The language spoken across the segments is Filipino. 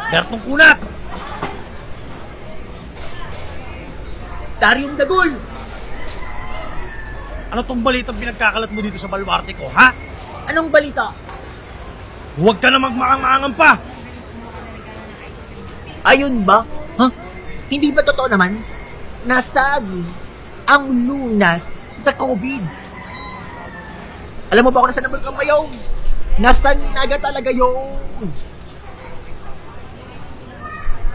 Bertong Kunat! Daryong Dagol! Ano tong balitang pinagkakalat mo dito sa baluarte ko, ha? Anong balita? Huwag ka na magmaang-maangan pa! Ayun ba? Huh? Hindi ba totoo naman? Nasabi ang lunas sa COVID. Alam mo ba kung nasa naman kang mayong? Nasa naga talaga yun.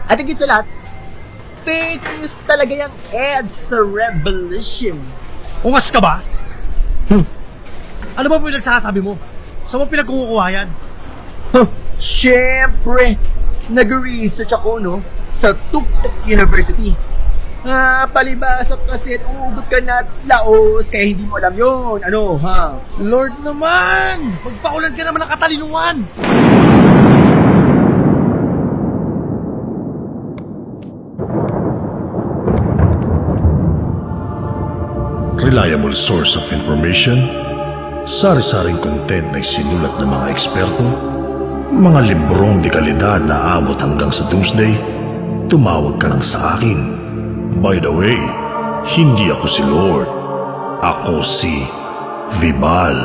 At higit sa lahat, fake news talaga yung ads sa Revolution. Ungas ka ba? Ano ba pinagsasabi mo? Saan mo pinagkukuha yan? Siyempre, nag-research ako, no? Sa Tuktuk University. Palibasa kasi at umugot ka na at laos, kaya hindi mo alam yun. Ano, ha? Lord naman! Magpaulan ka naman ng katalinuhan! Reliable source of information, sari-saring content na isinulat ng mga eksperto, mga librong de kalidad na abot hanggang sa doomsday, tumawag ka lang sa akin. By the way, hindi ako si Lord. Ako si Vibal.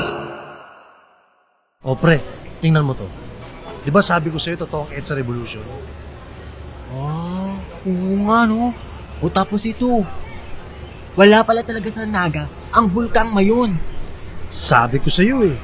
O pre, tingnan mo to. Di ba sabi ko sa'yo totoo ang EDSA Revolution? Oo nga, no? O tapos ito, wala pala talaga sa Naga ang bulkang Mayon. Sabi ko sa'yo eh.